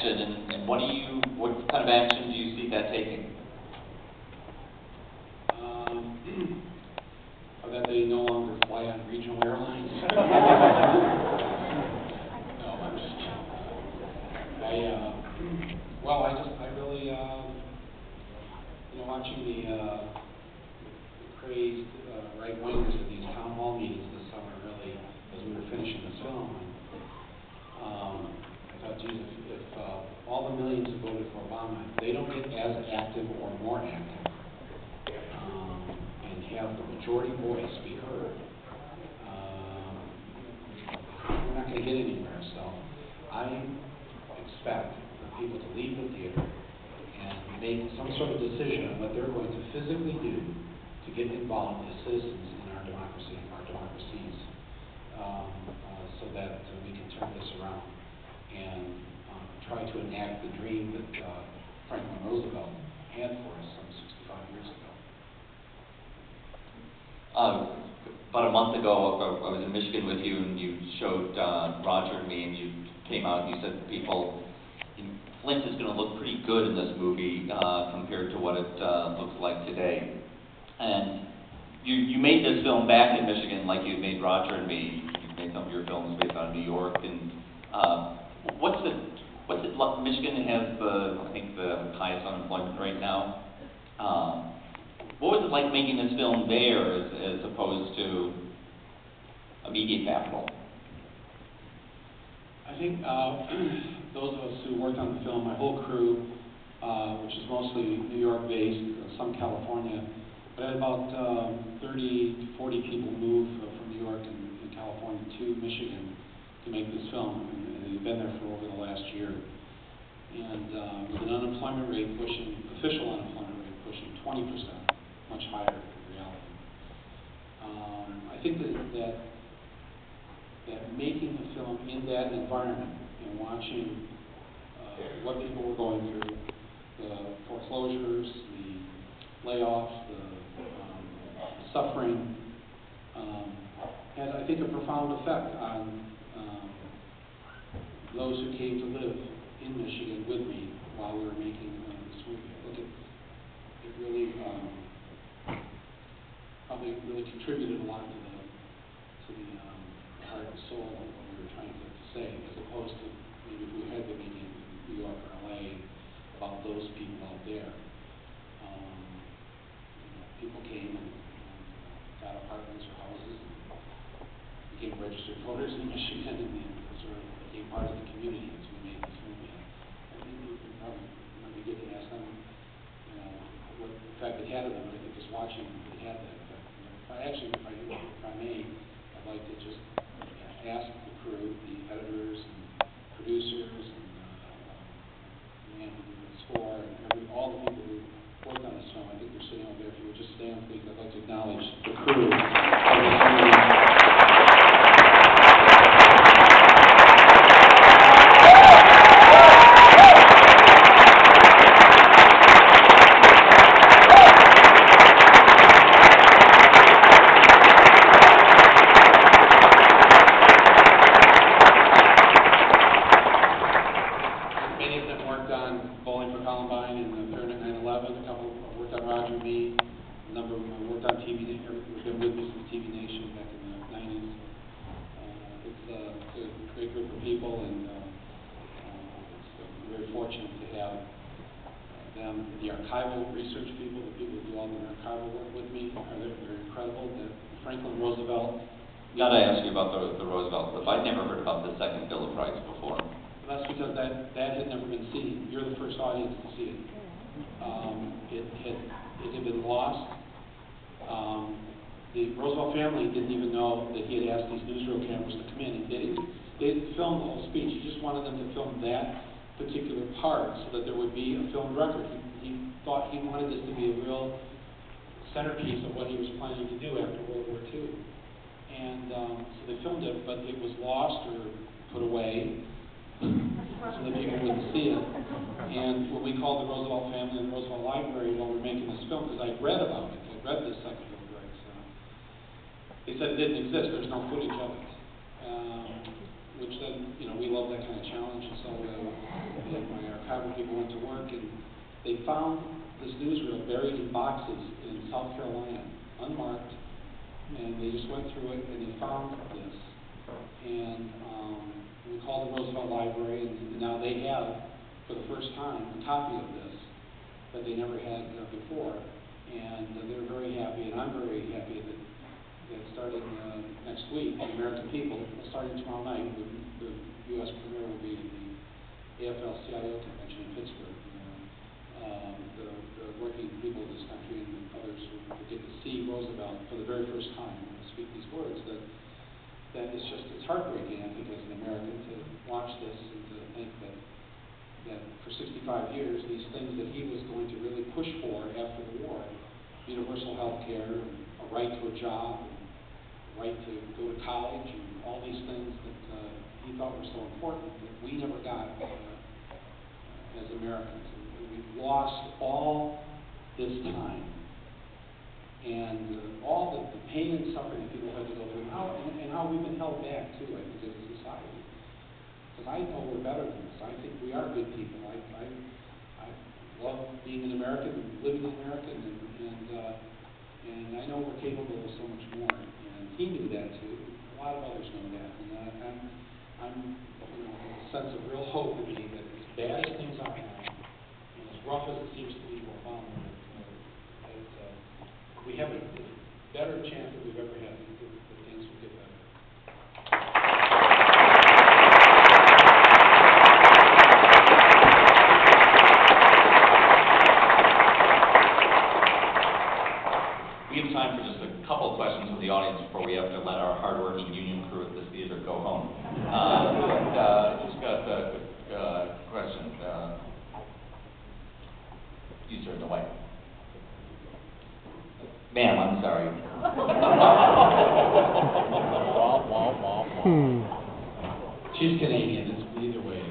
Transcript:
action, and what kind of action do you see that taking? That they no longer fly on regional airlines. No, I'm just kidding. I really, watching the crazed right wingers at these town hall meetings this summer, really, as we were finishing this film, I thought, geez, if all the millions who voted for Obama, they don't get as active or more active, and have the majority voice be heard, we're not going to get anywhere. So I expect for people to leave the theater and make some sort of decision on what they're going to physically do to get involved as citizens in our democracy, our democracies, so that we can turn this around and try to enact the dream that Franklin Roosevelt had for us some 65 years ago. About a month ago, I was in Michigan with you, and you showed Roger and me, and you came out and you said to people, Flint is going to look pretty good in this movie compared to what it looks like today. And you made this film back in Michigan like you made Roger and me. You made some of your films based on New York. And what's it like? Michigan has I think the highest unemployment right now. What was it like making this film there as opposed to a media capital? I think those of us who worked on the film, my whole crew, which is mostly New York based, some California, but I had about 30 to 40 people move from New York and California to Michigan to make this film, and they've been there for over the last year. And with an unemployment rate pushing, official unemployment rate pushing 20%, much higher in reality. I think that making the film in that environment and watching what people were going through, the foreclosures, the layoffs, the suffering, had, I think, a profound effect on those who came to live in Michigan with me while we were making this movie. I think it really probably really contributed a lot to the heart and soul of what we were trying to say, as opposed to maybe if we had been making New York or LA about those people out there. People came and got apartments or houses and became registered voters in Michigan and sort of became part of the community as we made this movie. I think it probably might be good to ask them, what effect it had on them. I think just watching it had that effect. If I may, I'd like to just ask the crew, the editors and producers and the man who did the score and all the people who worked on this film. I think they're sitting over there. If you would just stand, please, I'd like to acknowledge the crew of this movie. Franklin Roosevelt. Got to ask you about the Roosevelt stuff. I'd never heard about the second Bill of Rights before. That's because that had never been seen. You're the first audience to see it. It had been lost. The Roosevelt family didn't even know that he had asked these newsreel cameras to come in, and they didn't film the whole speech. He just wanted them to film that particular part so that there would be a filmed record. He thought he wanted this to be a real centerpiece of what he was planning to do after World War II. And so they filmed it, but it was lost or put away so that people wouldn't see it. And when we called the Roosevelt family and the Roosevelt Library while we were making this film, because I'd read about it, I'd read this second Bill of Rights, they said it didn't exist, there's no footage of it. Which then, we love that kind of challenge, and so my when people went to work, and they found this newsreel buried in boxes in South Carolina, unmarked, and they just went through it and they found this. And we called the Roosevelt Library, and now they have, for the first time, a copy of this that they never had before. And they're very happy, and I'm very happy that starting next week, the American people, starting tomorrow night, the U.S. premiere will be at the AFL-CIO convention in Pittsburgh. The working people of this country and others will get to see Roosevelt for the very first time speak these words. That it's heartbreaking, I think, as an American, to watch this and to think that for 65 years, these things that he was going to really push for after the war, universal health care, a right to a job, a right to go to college, and all these things that he thought were so important, that we never got as Americans. And we've lost all this time, and all the pain and suffering that people had to go through, and how we've been held back, too, I think, as a society. Because I know we're better than this. I think we are good people. I love being an American and living in America, and I know we're capable of so much more. And he knew that too. A lot of others know that. And I'm a sense of real hope in me that as bad as things are now, and as rough as it seems to be for Obama, that we have a better chance than we've ever had that things will get better. We have time for just a couple questions from the audience before we have to let our hardworking union crew at this theater go home. Just got a question. You, sir, in the white. Ma'am, I'm sorry. She's Canadian. It's either way.